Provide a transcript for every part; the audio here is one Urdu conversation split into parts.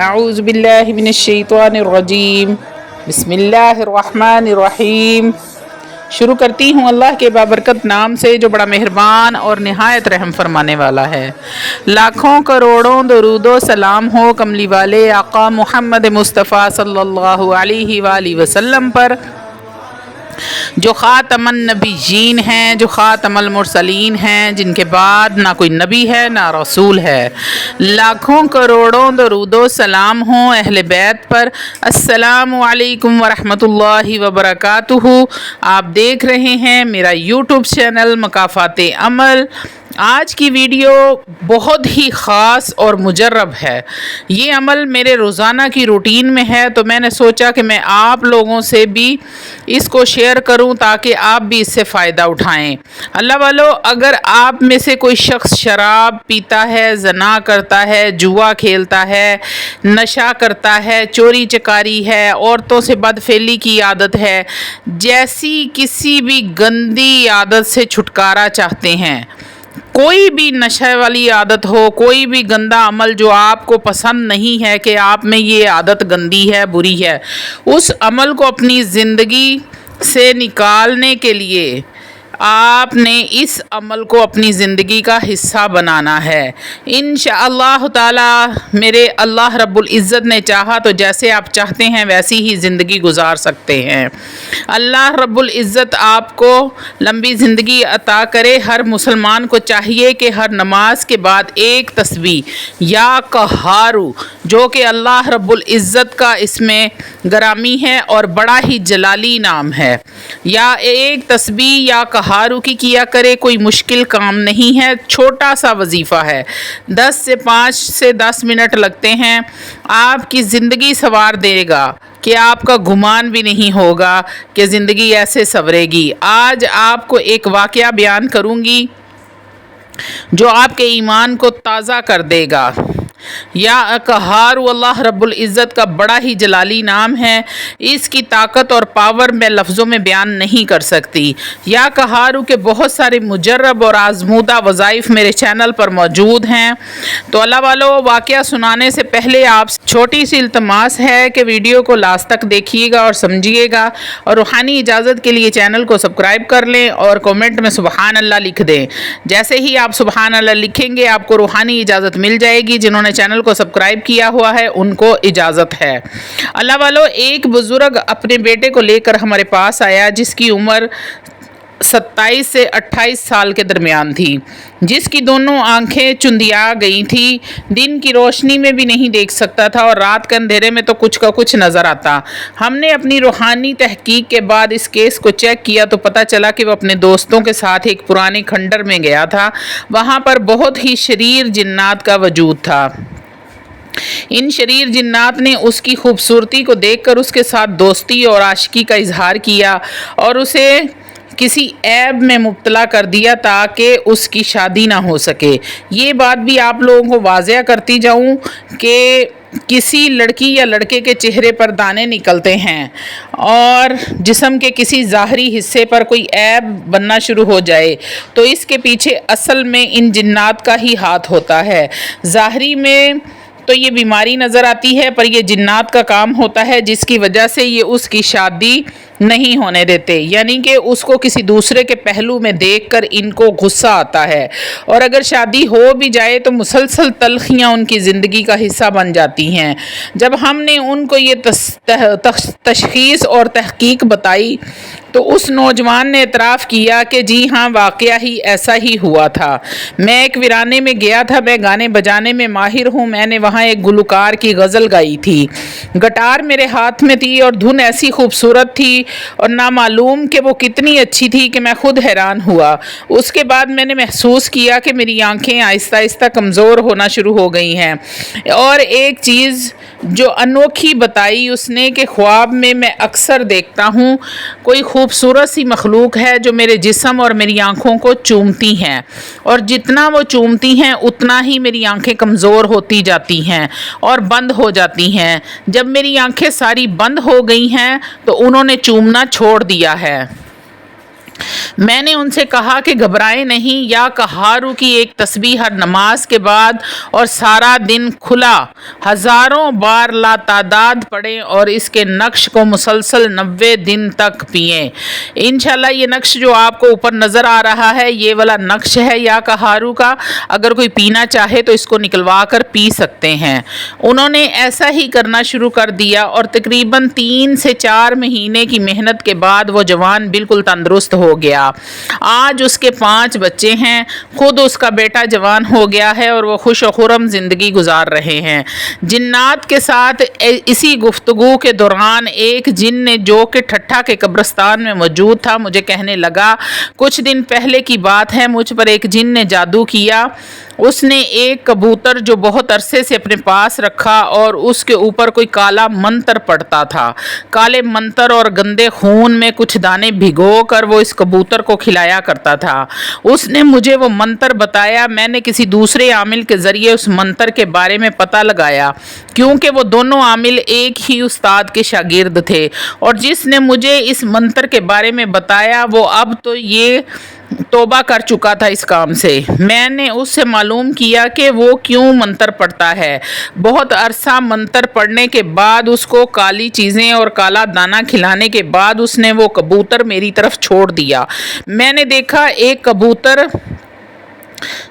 اعوذ باللہ من الشیطان الرجیم بسم اللہ الرحمن الرحیم۔ شروع کرتی ہوں اللہ کے بابرکت نام سے جو بڑا مہربان اور نہایت رحم فرمانے والا ہے۔ لاکھوں کروڑوں درود و سلام ہو کملی والے آقا محمد مصطفیٰ صلی اللہ علیہ وآلہ وسلم پر، جو خاتم النبیین ہیں، جو خاتم المرسلین ہیں، جن کے بعد نہ کوئی نبی ہے نہ رسول ہے۔ لاکھوں کروڑوں درود و سلام ہوں اہل بیت پر۔ السلام علیکم ورحمۃ اللہ وبرکاتہ۔ آپ دیکھ رہے ہیں میرا یوٹیوب چینل مکافات عمل۔ آج کی ویڈیو بہت ہی خاص اور مجرب ہے۔ یہ عمل میرے روزانہ کی روٹین میں ہے، تو میں نے سوچا کہ میں آپ لوگوں سے بھی اس کو شیئر کروں تاکہ آپ بھی اس سے فائدہ اٹھائیں۔ اللہ والو، اگر آپ میں سے کوئی شخص شراب پیتا ہے، زنا کرتا ہے، جوا کھیلتا ہے، نشہ کرتا ہے، چوری چکاری ہے، عورتوں سے بدفعلی کی عادت ہے، جیسی کسی بھی گندی عادت سے چھٹکارا چاہتے ہیں، کوئی بھی نشے والی عادت ہو، کوئی بھی گندا عمل جو آپ کو پسند نہیں ہے کہ آپ میں یہ عادت گندی ہے، بری ہے، اس عمل کو اپنی زندگی سے نکالنے کے لیے آپ نے اس عمل کو اپنی زندگی کا حصہ بنانا ہے۔ انشاءاللہ تعالی میرے اللہ رب العزت نے چاہا تو جیسے آپ چاہتے ہیں ویسی ہی زندگی گزار سکتے ہیں۔ اللہ رب العزت آپ کو لمبی زندگی عطا کرے۔ ہر مسلمان کو چاہیے کہ ہر نماز کے بعد ایک تسبیح یا قہارو، جو کہ اللہ رب العزت کا اس میں گرامی ہے اور بڑا ہی جلالی نام ہے، یا ایک تسبیح یا قہارو کی کیا کرے۔ کوئی مشکل کام نہیں ہے، چھوٹا سا وظیفہ ہے، 5 سے 10 منٹ لگتے ہیں، آپ کی زندگی سنوار دے گا کہ آپ کا گمان بھی نہیں ہوگا کہ زندگی ایسے سنورے گی۔ آج آپ کو ایک واقعہ بیان کروں گی جو آپ کے ایمان کو تازہ کر دے گا۔ یا قہار اللہ رب العزت کا بڑا ہی جلالی نام ہے، اس کی طاقت اور پاور میں لفظوں میں بیان نہیں کر سکتی۔ یا قہارو کے بہت سارے مجرب اور آزمودہ وظائف میرے چینل پر موجود ہیں۔ تو اللہ والو، واقعہ سنانے سے پہلے آپ چھوٹی سی التماس ہے کہ ویڈیو کو لاسٹ تک دیکھیے گا اور سمجھیے گا، اور روحانی اجازت کے لیے چینل کو سبسکرائب کر لیں اور کومنٹ میں سبحان اللہ لکھ دیں۔ جیسے ہی آپ سبحان اللہ لکھیں گے آپ کو روحانی اجازت مل جائے گی۔ جنہوں نے چینل کو سبسکرائب کیا ہوا ہے ان کو اجازت ہے۔ اللہ والو، ایک بزرگ اپنے بیٹے کو لے کر ہمارے پاس آیا جس کی عمر 27 سے 28 سال کے درمیان تھی، جس کی دونوں آنکھیں چندیا گئی تھی، دن کی روشنی میں بھی نہیں دیکھ سکتا تھا اور رات کے اندھیرے میں تو کچھ کا کچھ نظر آتا۔ ہم نے اپنی روحانی تحقیق کے بعد اس کیس کو چیک کیا تو پتہ چلا کہ وہ اپنے دوستوں کے ساتھ ایک پرانے کھنڈر میں گیا تھا۔ وہاں پر بہت ہی شریر جنات کا وجود تھا۔ ان شریر جنات نے اس کی خوبصورتی کو دیکھ کر اس کے ساتھ دوستی اور عاشقی کا اظہار کیا اور اسے کسی عیب میں مبتلا کر دیا تاکہ اس کی شادی نہ ہو سکے۔ یہ بات بھی آپ لوگوں کو واضح کرتی جاؤں کہ کسی لڑکی یا لڑکے کے چہرے پر دانے نکلتے ہیں اور جسم کے کسی ظاہری حصے پر کوئی عیب بننا شروع ہو جائے تو اس کے پیچھے اصل میں ان جنات کا ہی ہاتھ ہوتا ہے۔ ظاہری میں تو یہ بیماری نظر آتی ہے، پر یہ جنات کا کام ہوتا ہے جس کی وجہ سے یہ اس کی شادی نہیں ہونے دیتے، یعنی کہ اس کو کسی دوسرے کے پہلو میں دیکھ کر ان کو غصہ آتا ہے، اور اگر شادی ہو بھی جائے تو مسلسل تلخیاں ان کی زندگی کا حصہ بن جاتی ہیں۔ جب ہم نے ان کو یہ تشخیص اور تحقیق بتائی تو اس نوجوان نے اعتراف کیا کہ جی ہاں، واقعہ ہی ایسا ہی ہوا تھا۔ میں ایک ویرانے میں گیا تھا، میں گانے بجانے میں ماہر ہوں، میں نے وہاں ایک گلوکار کی غزل گائی تھی، گٹار میرے ہاتھ میں تھی اور دھن ایسی خوبصورت تھی اور نامعلوم کہ وہ کتنی اچھی تھی کہ میں خود حیران ہوا۔ اس کے بعد میں نے محسوس کیا کہ میری آنکھیں آہستہ آہستہ کمزور ہونا شروع ہو گئی ہیں، اور ایک چیز جو انوکھی بتائی اس نے کہ خواب میں میں اکثر دیکھتا ہوں کوئی خوبصورت سی مخلوق ہے جو میرے جسم اور میری آنکھوں کو چومتی ہیں، اور جتنا وہ چومتی ہیں اتنا ہی میری آنکھیں کمزور ہوتی جاتی ہیں اور بند ہو جاتی ہیں۔ جب میری آنکھیں ساری بند ہو گئی ہیں تو انہوں نے چومنا چھوڑ دیا ہے۔ میں نے ان سے کہا کہ گھبرائیں نہیں، یا کہارو کی ایک تسبیح ہر نماز کے بعد اور سارا دن کھلا ہزاروں بار لا تعداد پڑھیں اور اس کے نقش کو مسلسل 90 دن تک پئیں۔ انشاءاللہ یہ نقش جو آپ کو اوپر نظر آ رہا ہے یہ والا نقش ہے یا کہارو کا، اگر کوئی پینا چاہے تو اس کو نکلوا کر پی سکتے ہیں۔ انہوں نے ایسا ہی کرنا شروع کر دیا اور تقریباً 3 سے 4 مہینے کی محنت کے بعد وہ جوان بالکل تندرست ہو گیا۔ آج اس کے 5 بچے ہیں، خود اس کا بیٹا جوان ہو گیا ہے اور وہ خوش و خرم زندگی گزار رہے ہیں۔ جنات کے ساتھ اسی گفتگو کے دوران ایک جن نے جو کہ ٹھٹھا کے قبرستان میں موجود تھا مجھے کہنے لگا، کچھ دن پہلے کی بات ہے، مجھ پر ایک جن نے جادو کیا۔ اس نے ایک کبوتر جو بہت عرصے سے اپنے پاس رکھا اور اس کے اوپر کوئی کالا منتر پڑتا تھا۔ کالے منتر اور گندے خون میں کچھ دانے بھگو کر وہ اس کبوتر کو کھلایا کرتا تھا۔ اس نے مجھے وہ منتر بتایا، میں نے کسی دوسرے عامل کے ذریعے اس منتر کے بارے میں پتہ لگایا، کیونکہ وہ دونوں عامل ایک ہی استاد کے شاگرد تھے، اور جس نے مجھے اس منتر کے بارے میں بتایا وہ اب تو یہ توبہ کر چکا تھا اس کام سے۔ میں نے اس سے معلوم کیا کہ وہ کیوں منتر پڑھتا ہے۔ بہت عرصہ منتر پڑھنے کے بعد اس کو کالی چیزیں اور کالا دانہ کھلانے کے بعد اس نے وہ کبوتر میری طرف چھوڑ دیا۔ میں نے دیکھا ایک کبوتر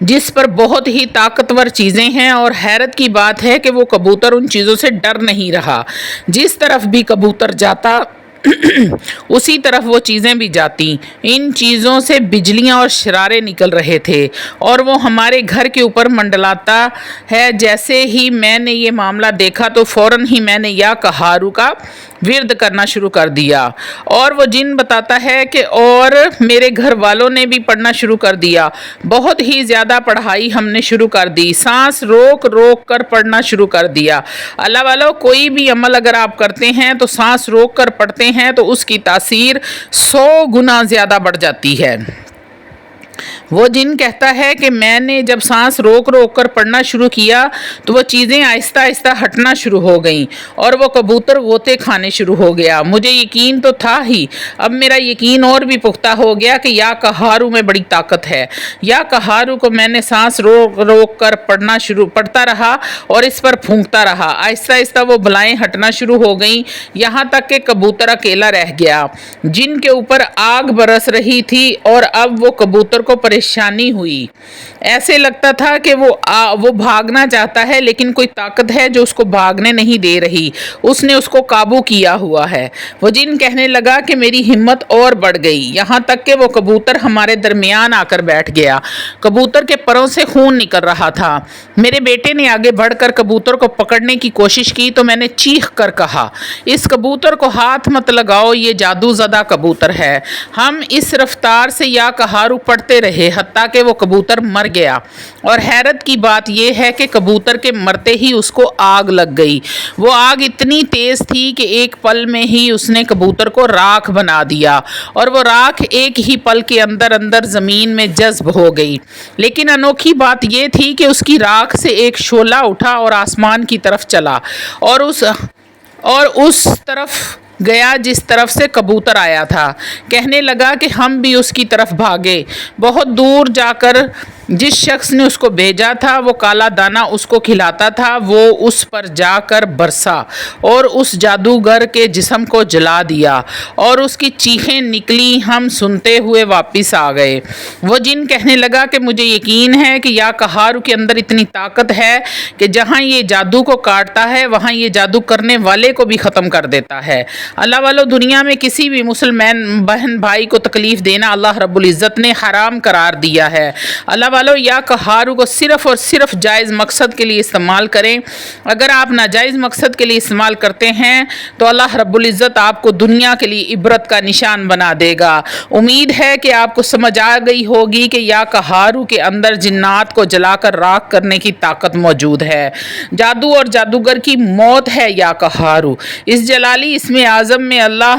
جس پر بہت ہی طاقتور چیزیں ہیں، اور حیرت کی بات ہے کہ وہ کبوتر ان چیزوں سے ڈر نہیں رہا۔ جس طرف بھی کبوتر جاتا اسی طرف وہ چیزیں بھی جاتی۔ ان چیزوں سے بجلیاں اور شرارے نکل رہے تھے اور وہ ہمارے گھر کے اوپر منڈلاتا ہے۔ جیسے ہی میں نے یہ معاملہ دیکھا تو فوراً ہی میں نے یا کہارو کا ورد کرنا شروع کر دیا، اور وہ جن بتاتا ہے کہ اور میرے گھر والوں نے بھی پڑھنا شروع کر دیا۔ بہت ہی زیادہ پڑھائی ہم نے شروع کر دی، سانس روک روک کر پڑھنا شروع کر دیا۔ اللہ والو، کوئی بھی عمل اگر آپ کرتے ہیں تو سانس روک کر پڑھتے ہیں تو اس کی تاثیر 100 گنا زیادہ بڑھ جاتی ہے۔ وہ جن کہتا ہے کہ میں نے جب سانس روک روک کر پڑھنا شروع کیا تو وہ چیزیں آہستہ آہستہ ہٹنا شروع ہو گئیں اور وہ کبوتر غوطے کھانے شروع ہو گیا۔ مجھے یقین تو تھا ہی، اب میرا یقین اور بھی پختہ ہو گیا کہ یا کہارو میں بڑی طاقت ہے۔ یا کہارو کو میں نے سانس روک روک کر پڑھتا رہا اور اس پر پھونکتا رہا۔ آہستہ آہستہ وہ بلائیں ہٹنا شروع ہو گئیں، یہاں تک کہ کبوتر اکیلا رہ گیا۔ جن کے اوپر آگ برس رہی تھی اور اب وہ کبوتر کو پریشانی ہوئی، ایسے لگتا تھا کہ وہ بھاگنا چاہتا ہے لیکن کوئی طاقت ہے جو اس کو بھاگنے نہیں دے رہی، اس نے اس کو قابو کیا ہوا ہے۔ وہ جن کہنے لگا کہ میری ہمت اور بڑھ گئی، یہاں تک کہ وہ کبوتر ہمارے درمیان آ کر بیٹھ گیا۔ کبوتر کے پروں سے خون نکل رہا تھا۔ میرے بیٹے نے آگے بڑھ کر کبوتر کو پکڑنے کی کوشش کی تو میں نے چیخ کر کہا، اس کبوتر کو ہاتھ مت لگاؤ، یہ جادو زدہ کبوتر ہے۔ ہم اس رفتار سے یا کہارو پڑھتے رہے حتیٰ کہ وہ کبوتر مر گیا، اور حیرت کی بات یہ ہے کہ کبوتر کے مرتے ہی اس کو آگ لگ گئی۔ وہ آگ اتنی تیز تھی کہ ایک پل میں ہی اس نے کبوتر کو راکھ بنا دیا، اور وہ راکھ ایک ہی پل کے اندر زمین میں جذب ہو گئی۔ لیکن انوکھی بات یہ تھی کہ اس کی راکھ سے ایک شعلہ اٹھا اور آسمان کی طرف چلا اور اس طرف گیا جس طرف سے کبوتر آیا تھا۔ کہنے لگا کہ ہم بھی اس کی طرف بھاگے۔ بہت دور جا کر جس شخص نے اس کو بھیجا تھا وہ کالا دانہ اس کو کھلاتا تھا، وہ اس پر جا کر برسا اور اس جادوگر کے جسم کو جلا دیا اور اس کی چیخیں نکلی۔ ہم سنتے ہوئے واپس آ گئے۔ وہ جن کہنے لگا کہ مجھے یقین ہے کہ یا کہارو کے اندر اتنی طاقت ہے کہ جہاں یہ جادو کو کاٹتا ہے وہاں یہ جادو کرنے والے کو بھی ختم کر دیتا ہے۔ اللہ والو، دنیا میں کسی بھی مسلمان بہن بھائی کو تکلیف دینا اللہ رب العزت نے حرام قرار دیا ہے۔ اللہ والو، یا کہارو کو صرف اور صرف جائز مقصد کے لیے استعمال کریں۔ اگر آپ ناجائز مقصد کے لیے استعمال کرتے ہیں تو اللہ رب العزت آپ کو دنیا کے لیے عبرت کا نشان بنا دے گا۔ امید ہے کہ آپ کو سمجھ آ گئی ہوگی کہ یا کہارو کے اندر جنات کو جلا کر راکھ کرنے کی طاقت موجود ہے۔ جادو اور جادوگر کی موت ہے یا کہارو۔ اس جلالی اسم اعظم میں اللہ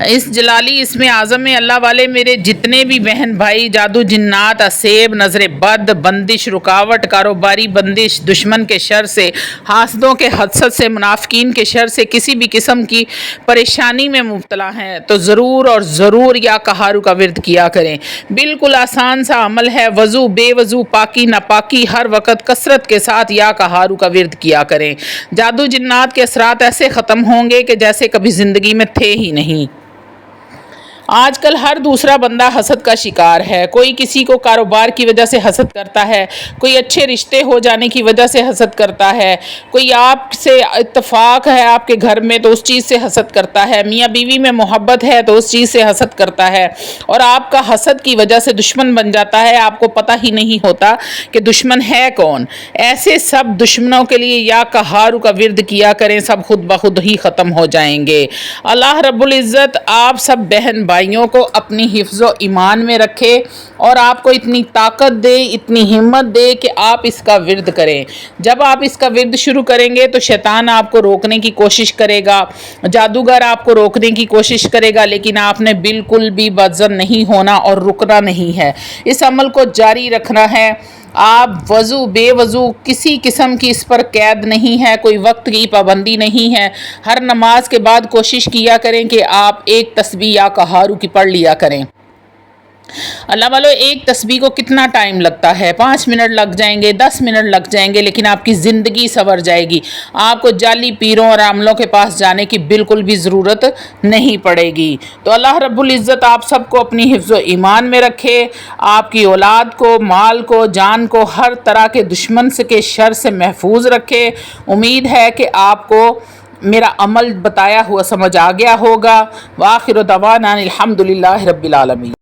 اس جلالی اسم اعظم میں اللہ والے میرے جتنے بھی بہن بھائی جادو جنات اسیب نظر بد بندش رکاوٹ کاروباری بندش دشمن کے شر سے حاسدوں کے حسد سے منافقین کے شر سے کسی بھی قسم کی پریشانی میں مبتلا ہیں تو ضرور اور ضرور یا کہارو کا ورد کیا کریں۔ بالکل آسان سا عمل ہے، وضو بے وضو پاکی ناپاکی ہر وقت کثرت کے ساتھ یا کہارو کا ورد کیا کریں۔ جادو جنات کے اثرات ایسے ختم ہوں گے کہ جیسے کبھی زندگی میں تھے ہی نہیں۔ آج کل ہر دوسرا بندہ حسد کا شکار ہے، کوئی کسی کو کاروبار کی وجہ سے حسد کرتا ہے، کوئی اچھے رشتے ہو جانے کی وجہ سے حسد کرتا ہے، کوئی آپ سے اتفاق ہے آپ کے گھر میں تو اس چیز سے حسد کرتا ہے، میاں بیوی میں محبت ہے تو اس چیز سے حسد کرتا ہے، اور آپ کا حسد کی وجہ سے دشمن بن جاتا ہے، آپ کو پتہ ہی نہیں ہوتا کہ دشمن ہے کون۔ ایسے سب دشمنوں کے لیے یا کہارو کا ورد کیا کریں، سب خود بخود ہی ختم ہو جائیں گے۔ اللہ رب العزت آپ سب بہن بھائیوں کو اپنی حفظ و ایمان میں رکھے اور آپ کو اتنی طاقت دے اتنی ہمت دے کہ آپ اس کا ورد کریں۔ جب آپ اس کا ورد شروع کریں گے تو شیطان آپ کو روکنے کی کوشش کرے گا، جادوگر آپ کو روکنے کی کوشش کرے گا، لیکن آپ نے بالکل بھی بدظن نہیں ہونا اور رکنا نہیں ہے، اس عمل کو جاری رکھنا ہے۔ آپ وضو بے وضو کسی قسم کی اس پر قید نہیں ہے، کوئی وقت کی پابندی نہیں ہے، ہر نماز کے بعد کوشش کیا کریں کہ آپ ایک تسبیح یا کہارو کی پڑھ لیا کریں۔ اللہ والو ایک تسبیح کو کتنا ٹائم لگتا ہے، 5 منٹ لگ جائیں گے، 10 منٹ لگ جائیں گے، لیکن آپ کی زندگی سنور جائے گی، آپ کو جعلی پیروں اور عاملوں کے پاس جانے کی بالکل بھی ضرورت نہیں پڑے گی۔ تو اللہ رب العزت آپ سب کو اپنی حفظ و ایمان میں رکھے، آپ کی اولاد کو مال کو جان کو ہر طرح کے دشمن کے شر سے محفوظ رکھے۔ امید ہے کہ آپ کو میرا عمل بتایا ہوا سمجھ آ گیا ہوگا۔ وآخر دعوانا الحمدللہ رب العالمین۔